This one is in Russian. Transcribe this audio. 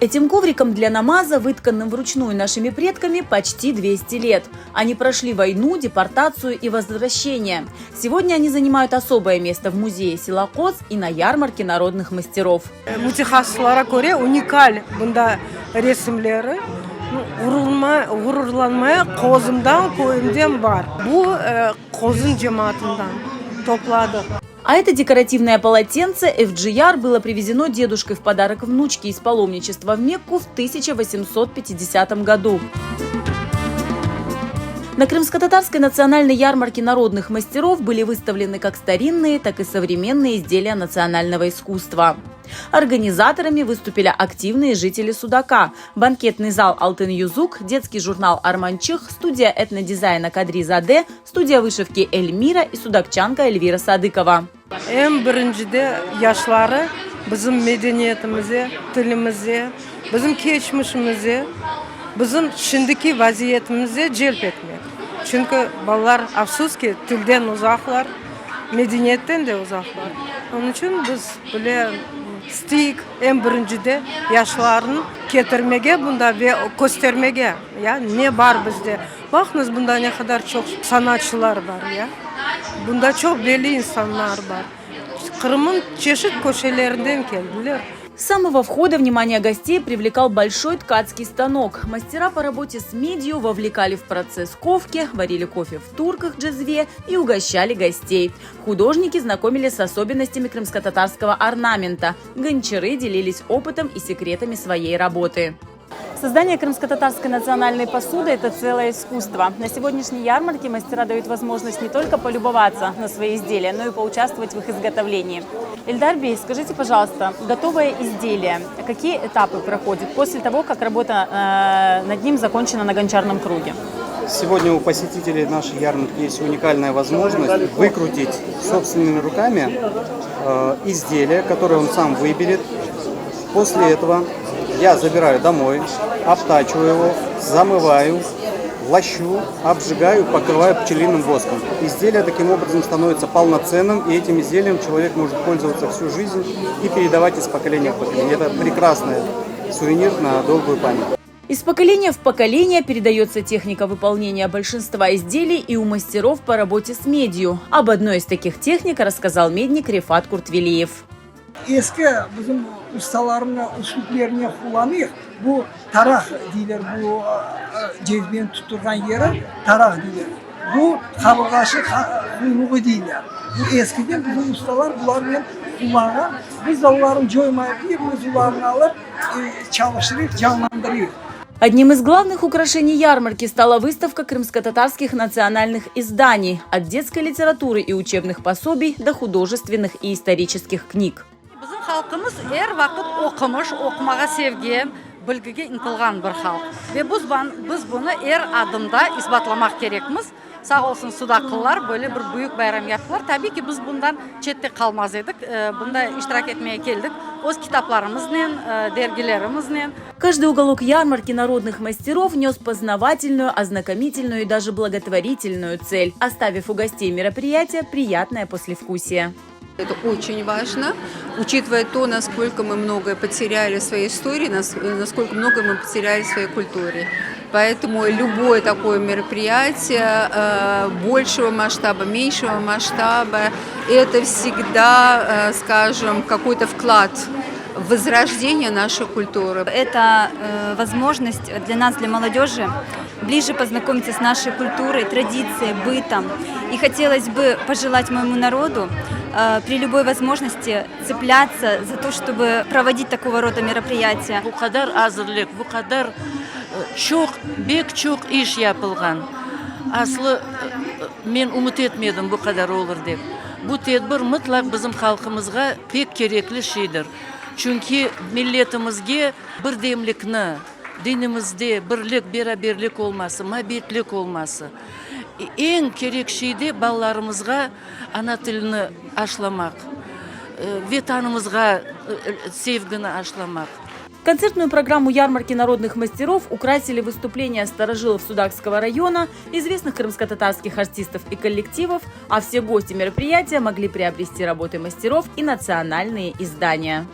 Этим ковриком для намаза, вытканным вручную нашими предками, почти 200 лет. Они прошли войну, депортацию и возвращение. Сегодня они занимают особое место в музее села Коц и на ярмарке народных мастеров. Мутихаслара көре уникаль бунда ресимлері. Ғұрурланмай қозымдан көйімден бар. Бұл қозын жематындан топладық. А это декоративное полотенце FGR было привезено дедушкой в подарок внучке из паломничества в Мекку в 1850 году. На Крымско-татарской национальной ярмарке народных мастеров были выставлены как старинные, так и современные изделия национального искусства. Организаторами выступили активные жители Судака, банкетный зал «Алтын-Юзук», детский журнал «Арманчых», студия этнодизайна «Кадри Заде», студия вышивки «Эльмира» и судакчанка Эльвира Садыкова. Эм біріншіде яшлары bizim medeniyetimize, tilimize, bizim geçmişimize, bizim şimdiki vaziyetimize celp etmek. Çünkü ballar afsuski tilden uzaklar, medeniyetten de uzaklar. Onun için biz böyle stik en birincide yaşlarını getirmege bunda ve göstermege ya ne var bizde. Bakınız bunda ne kadar çok sanatçılar var ya. Bunda çok belli insanlar var. Крым'ın çeşit köşelerinden geldiler. С самого входа внимание гостей привлекал большой ткацкий станок. Мастера по работе с медью вовлекали в процесс ковки, варили кофе в турках джезве и угощали гостей. Художники знакомили с особенностями крымско-татарского орнамента. Гончары делились опытом и секретами своей работы. Создание крымско-татарской национальной посуды – это целое искусство. На сегодняшней ярмарке мастера дают возможность не только полюбоваться на свои изделия, но и поучаствовать в их изготовлении. Эльдар Бей, скажите, пожалуйста, готовое изделие, какие этапы проходит после того, как работа над ним закончена на гончарном круге? Сегодня у посетителей нашей ярмарки есть уникальная возможность выкрутить собственными руками изделие, которое он сам выберет. После этого я забираю домой, обтачиваю его, замываю, лощу, обжигаю, покрываю пчелиным воском. Изделие таким образом становится полноценным, и этим изделием человек может пользоваться всю жизнь и передавать из поколения в поколение. Это прекрасный сувенир на долгую память. Из поколения в поколение передается техника выполнения большинства изделий и у мастеров по работе с медью. Об одной из таких техник рассказал медник Рифат Куртвелиев. Eski bizim ustalarına, usullerine kullanıyor. Bu tarak diyorlar, bu cezbeni tutturgan yeri tarak diyorlar. Bu kaburgaşı kuyruğu diyorlar. Bu eskiden bizim ustalar bunları kullanan, biz de onların coymayıp biz onları alıp çalıştırıp canlandırıyor. Одним из главных украшений ярмарки стала выставка крымско-татарских национальных изданий – от детской литературы и учебных пособий до художественных и исторических книг. Bizim halkımız her vakit okumuş, okumağa sevgi, bilgiye intilgan bir halk. Ve biz bunu her adımda ispatlamak gerekmiz. Sağ olsun Sudaklılar böyle bir büyük bayram yaptılar. Tabii ki biz bundan çette kalmaz edik. Bunda iştirak etmeye geldik. Öz kitaplarımızla, dergilerimizle. Каждый уголок ярмарки народных мастеров нес познавательную, ознакомительную и даже благотворительную цель, оставив у гостей мероприятия приятное послевкусие. Это очень важно, учитывая то, насколько мы многое потеряли в своей истории, насколько многое мы потеряли в своей культуре. Поэтому любое такое мероприятие большего масштаба, меньшего масштаба, это всегда, скажем, какой-то вклад в возрождение нашей культуры. Это возможность для нас, для молодежи, ближе познакомиться с нашей культурой, традицией, бытом. И хотелось бы пожелать моему народу при любой возможности цепляться за то, чтобы проводить такого рода мероприятия. Bu kadar hazırlık, bu kadar bek çok iş yapılgan. Aslı men umut etmedim bu kadar olur deb. Bu tedbir mutlak bizim halkımızga pek gerekli şeydir. Çünkü milletimizge birdemlikni, dinimizde birlik, beraberlik olması, mabetlik olması. En gerek şey de balalarımızga ana tilini aşlamak, vatanımızga sevgini aşlamak. Концертную программу ярмарки народных мастеров украсили выступления старожилов Судакского района, известных крымско-татарских артистов и коллективов, а все гости мероприятия могли приобрести работы мастеров и национальные издания.